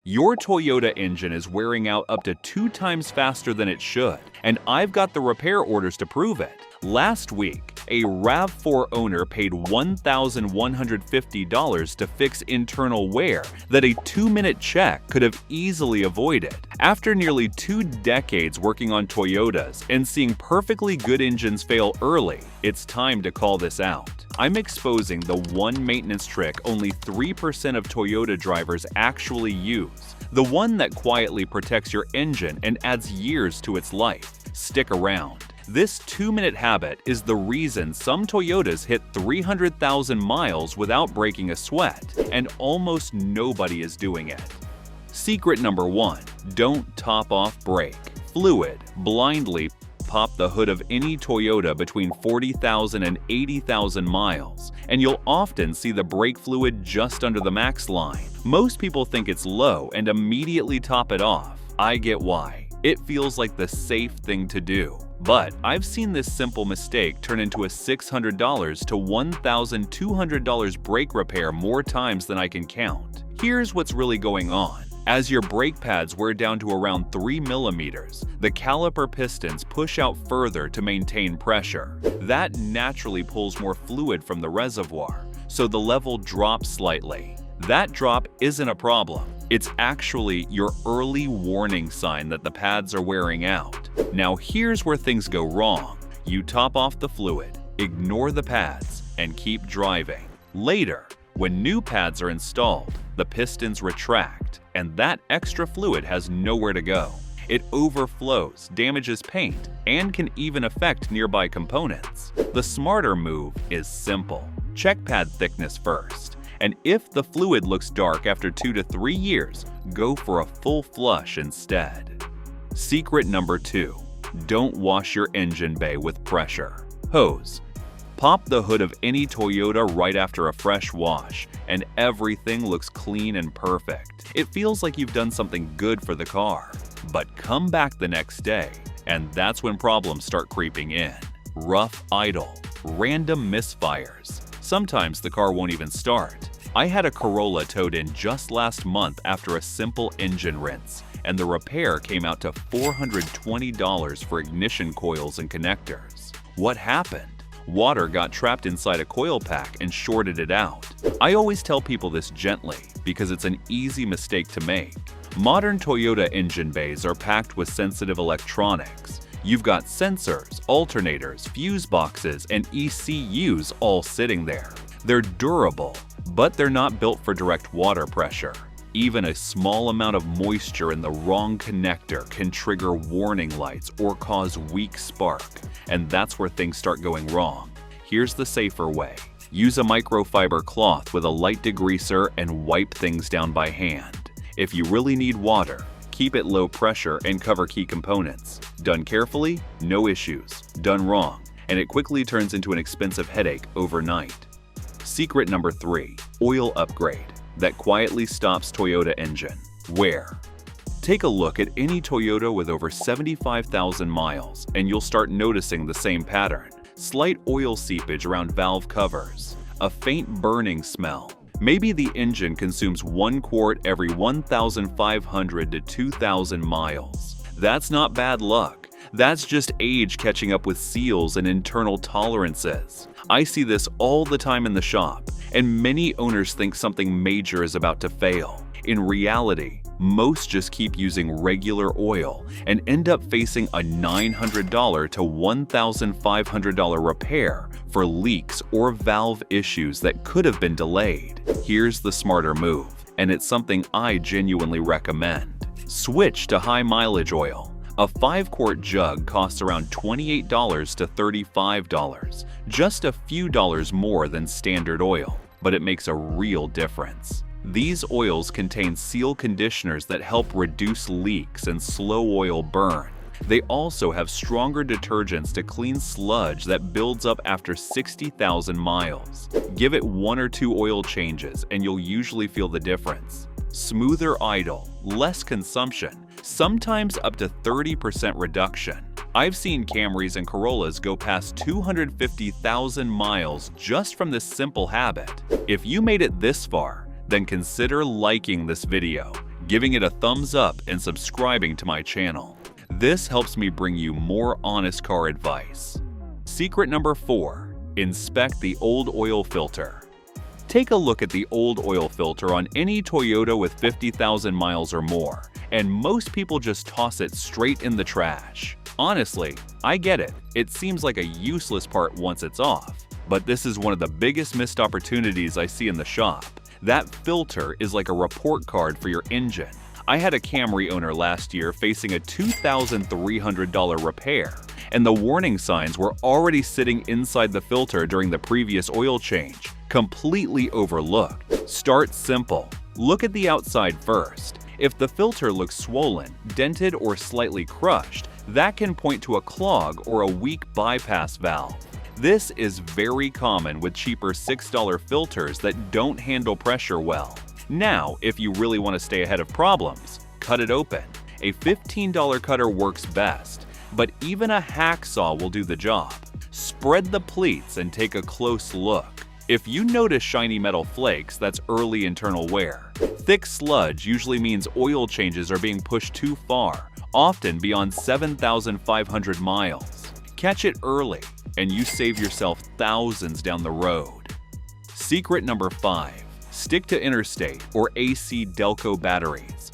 Your Toyota engine is wearing out up to 2 times faster than it should, and I've got the repair orders to prove it. Last week, a RAV4 owner paid $1,150 to fix internal wear that a 2-minute check could have easily avoided. After nearly 2 decades working on Toyotas and seeing perfectly good engines fail early, it's time to call this out. I'm exposing the one maintenance trick only 3% of Toyota drivers actually use, the one that quietly protects your engine and adds years to its life. Stick around. This 2-minute habit is the reason some Toyotas hit 300,000 miles without breaking a sweat, and almost nobody is doing it. Secret number 1. Don't top off brake fluid. Blindly pop the hood of any Toyota between 40,000 and 80,000 miles, and you'll often see the brake fluid just under the max line. Most people think it's low and immediately top it off. I get why. It feels like the safe thing to do. But I've seen this simple mistake turn into a $600 to $1,200 brake repair more times than I can count. Here's what's really going on. As your brake pads wear down to around 3 millimeters, the caliper pistons push out further to maintain pressure. That naturally pulls more fluid from the reservoir, so the level drops slightly. That drop isn't a problem. It's actually your early warning sign that the pads are wearing out. Now here's where things go wrong. You top off the fluid, ignore the pads, and keep driving. Later, when new pads are installed, the pistons retract, and that extra fluid has nowhere to go. It overflows, damages paint, and can even affect nearby components. The smarter move is simple. Check pad thickness first, and if the fluid looks dark after 2 to 3 years, go for a full flush instead. Secret number 2. Don't wash your engine bay with pressure hose. Pop the hood of any Toyota right after a fresh wash, and everything looks clean and perfect. It feels like you've done something good for the car. But come back the next day, and that's when problems start creeping in. Rough idle, random misfires. Sometimes the car won't even start. I had a Corolla towed in just last month after a simple engine rinse, and the repair came out to $420 for ignition coils and connectors. What happened? Water got trapped inside a coil pack and shorted it out. I always tell people this gently because it's an easy mistake to make. Modern Toyota engine bays are packed with sensitive electronics. You've got sensors, alternators, fuse boxes, and ECUs all sitting there. They're durable, but they're not built for direct water pressure. Even a small amount of moisture in the wrong connector can trigger warning lights or cause weak spark, and that's where things start going wrong. Here's the safer way. Use a microfiber cloth with a light degreaser and wipe things down by hand. If you really need water, keep it low pressure and cover key components. Done carefully, no issues. Done wrong, and it quickly turns into an expensive headache overnight. Secret number 3. Oil upgrade that quietly stops Toyota engine wear. Take a look at any Toyota with over 75,000 miles and you'll start noticing the same pattern. Slight oil seepage around valve covers, a faint burning smell. Maybe the engine consumes 1 quart every 1,500 to 2,000 miles. That's not bad luck. That's just age catching up with seals and internal tolerances. I see this all the time in the shop, and many owners think something major is about to fail. In reality, most just keep using regular oil and end up facing a $900 to $1,500 repair for leaks or valve issues that could have been delayed. Here's the smarter move, and it's something I genuinely recommend. Switch to high mileage oil. A 5-quart jug costs around $28 to $35, just a few dollars more than standard oil, but it makes a real difference. These oils contain seal conditioners that help reduce leaks and slow oil burn. They also have stronger detergents to clean sludge that builds up after 60,000 miles. Give it 1 or 2 oil changes and you'll usually feel the difference. Smoother idle, less consumption, sometimes up to 30% reduction. I've seen Camrys and Corollas go past 250,000 miles just from this simple habit. If you made it this far, then consider liking this video, giving it a thumbs up, and subscribing to my channel. This helps me bring you more honest car advice. Secret number 4. Inspect the old oil filter. Take a look at the old oil filter on any Toyota with 50,000 miles or more, and most people just toss it straight in the trash. Honestly, I get it. It seems like a useless part once it's off, but this is one of the biggest missed opportunities I see in the shop. That filter is like a report card for your engine. I had a Camry owner last year facing a $2,300 repair, and the warning signs were already sitting inside the filter during the previous oil change, completely overlooked. Start simple. Look at the outside first. If the filter looks swollen, dented, or slightly crushed, that can point to a clog or a weak bypass valve. This is very common with cheaper $6 filters that don't handle pressure well. Now, if you really want to stay ahead of problems, cut it open. A $15 cutter works best, but even a hacksaw will do the job. Spread the pleats and take a close look. If you notice shiny metal flakes, that's early internal wear. Thick sludge usually means oil changes are being pushed too far, often beyond 7,500 miles. Catch it early, and you save yourself thousands down the road. Secret number 5. Stick to Interstate or AC Delco batteries.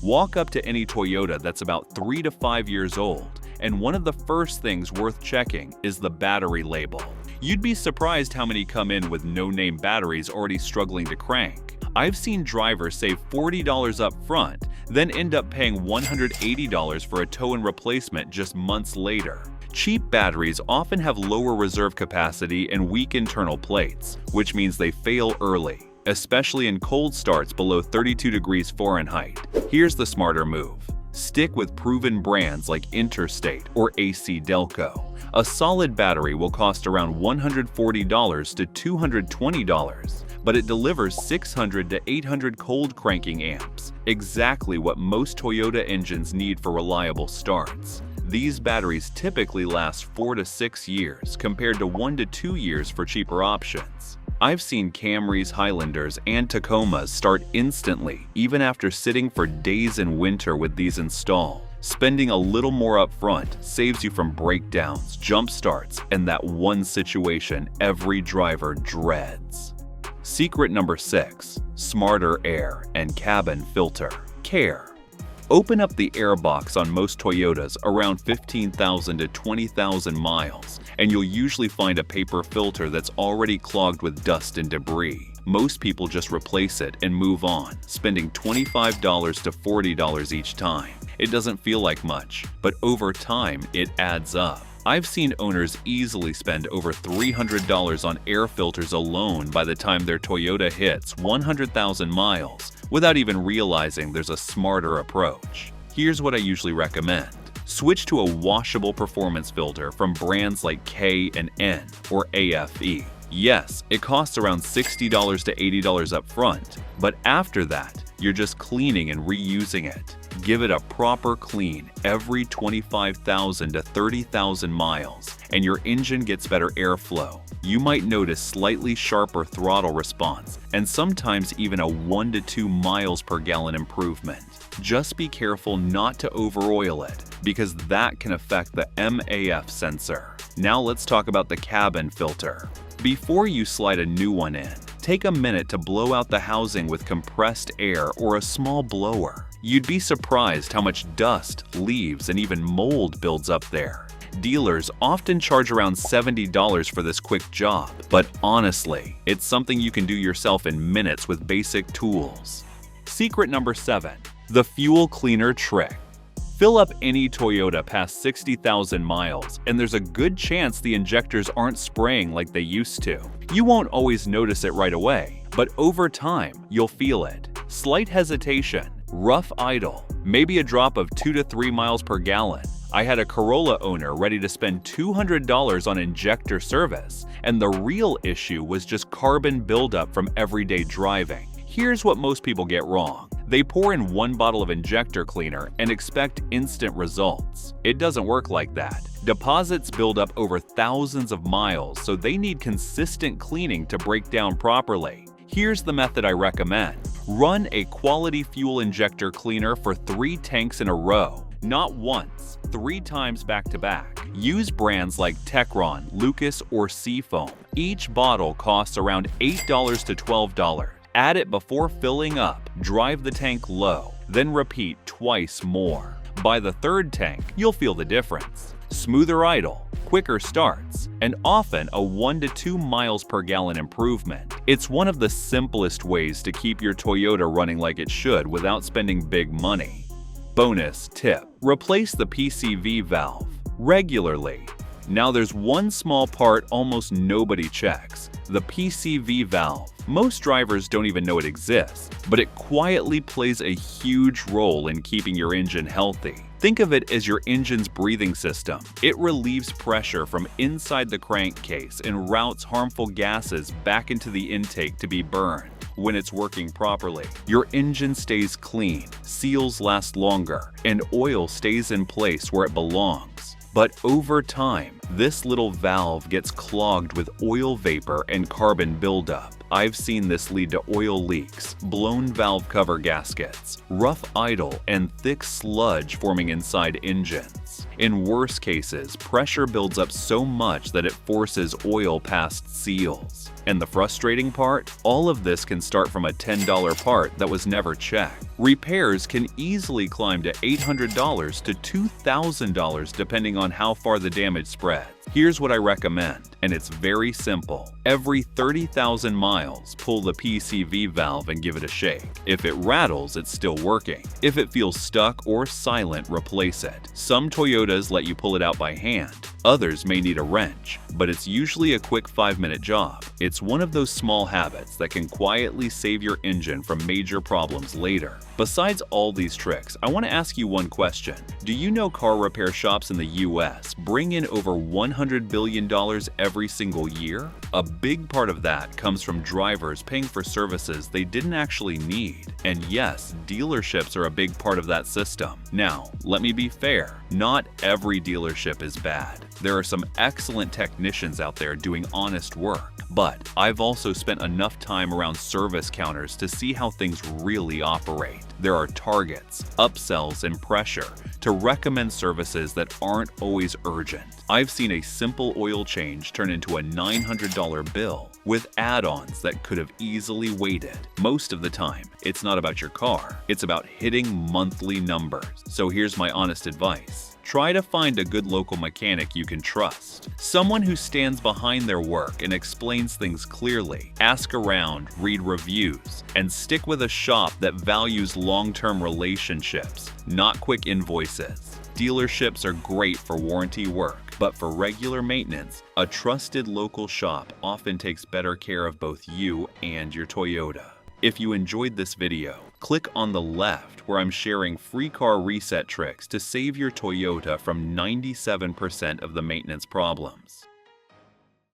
Walk up to any Toyota that's about 3 to 5 years old, and one of the first things worth checking is the battery label. You'd be surprised how many come in with no-name batteries already struggling to crank. I've seen drivers save $40 up front, then end up paying $180 for a tow and replacement just months later. Cheap batteries often have lower reserve capacity and weak internal plates, which means they fail early, especially in cold starts below 32 degrees Fahrenheit. Here's the smarter move. Stick with proven brands like Interstate or AC Delco. A solid battery will cost around $140 to $220, but it delivers 600 to 800 cold cranking amps, exactly what most Toyota engines need for reliable starts. These batteries typically last 4 to 6 years compared to 1 to 2 years for cheaper options. I've seen Camrys, Highlanders, and Tacomas start instantly, even after sitting for days in winter with these installed. Spending a little more up front saves you from breakdowns, jump starts, and that one situation every driver dreads. Secret number 6. Smarter air and cabin filter care. Open up the air box on most Toyotas around 15,000 to 20,000 miles, and you'll usually find a paper filter that's already clogged with dust and debris. Most people just replace it and move on, spending $25 to $40 each time. It doesn't feel like much, but over time, it adds up. I've seen owners easily spend over $300 on air filters alone by the time their Toyota hits 100,000 miles, without even realizing there's a smarter approach. Here's what I usually recommend. Switch to a washable performance filter from brands like K and N or AFE. Yes, it costs around $60 to $80 up front, but after that, you're just cleaning and reusing it. Give it a proper clean every 25,000 to 30,000 miles, and your engine gets better airflow. You might notice slightly sharper throttle response, and sometimes even a 1 to 2 miles per gallon improvement. Just be careful not to over-oil it, because that can affect the MAF sensor. Now let's talk about the cabin filter. Before you slide a new one in, take a minute to blow out the housing with compressed air or a small blower. You'd be surprised how much dust, leaves, and even mold builds up there. Dealers often charge around $70 for this quick job, but honestly, it's something you can do yourself in minutes with basic tools. Secret number 7. The fuel cleaner trick. Fill up any Toyota past 60,000 miles, and there's a good chance the injectors aren't spraying like they used to. You won't always notice it right away, but over time, you'll feel it. Slight hesitation, rough idle, maybe a drop of 2 to 3 miles per gallon. I had a Corolla owner ready to spend $200 on injector service, and the real issue was just carbon buildup from everyday driving. Here's what most people get wrong. They pour in 1 bottle of injector cleaner and expect instant results. It doesn't work like that. Deposits build up over thousands of miles, so they need consistent cleaning to break down properly. Here's the method I recommend. Run a quality fuel injector cleaner for 3 tanks in a row. Not once, 3 times back to back. Use brands like Techron, Lucas, or Seafoam. Each bottle costs around $8 to $12. Add it before filling up, drive the tank low, then repeat twice more. By the 3rd tank, you'll feel the difference. Smoother idle, quicker starts, and often a 1 to 2 miles per gallon improvement. It's one of the simplest ways to keep your Toyota running like it should without spending big money. Bonus tip: replace the PCV valve regularly. Now there's one small part almost nobody checks: the PCV valve. Most drivers don't even know it exists, but it quietly plays a huge role in keeping your engine healthy. Think of it as your engine's breathing system. It relieves pressure from inside the crankcase and routes harmful gases back into the intake to be burned. When it's working properly, your engine stays clean, seals last longer, and oil stays in place where it belongs. But over time, this little valve gets clogged with oil vapor and carbon buildup. I've seen this lead to oil leaks, blown valve cover gaskets, rough idle, and thick sludge forming inside engines. In worse cases, pressure builds up so much that it forces oil past seals. And the frustrating part? All of this can start from a $10 part that was never checked. Repairs can easily climb to $800 to $2,000 depending on how far the damage spreads. Here's what I recommend, and it's very simple. Every 30,000 miles, pull the PCV valve and give it a shake. If it rattles, it's still working. If it feels stuck or silent, replace it. Some Toyotas let you pull it out by hand. Others may need a wrench, but it's usually a quick 5-minute job. It's one of those small habits that can quietly save your engine from major problems later. Besides all these tricks, I want to ask you one question. Do you know car repair shops in the US bring in over $100 billion every single year? A big part of that comes from drivers paying for services they didn't actually need. And yes, dealerships are a big part of that system. Now, let me be fair. Not every dealership is bad. There are some excellent technicians out there doing honest work. But I've also spent enough time around service counters to see how things really operate. There are targets, upsells, and pressure to recommend services that aren't always urgent. I've seen a simple oil change turn into a $900 bill with add-ons that could have easily waited. Most of the time, it's not about your car, it's about hitting monthly numbers. So here's my honest advice. Try to find a good local mechanic you can trust. Someone who stands behind their work and explains things clearly. Ask around, read reviews, and stick with a shop that values long-term relationships, not quick invoices. Dealerships are great for warranty work, but for regular maintenance, a trusted local shop often takes better care of both you and your Toyota. If you enjoyed this video, click on the left where I'm sharing free car reset tricks to save your Toyota from 97% of the maintenance problems.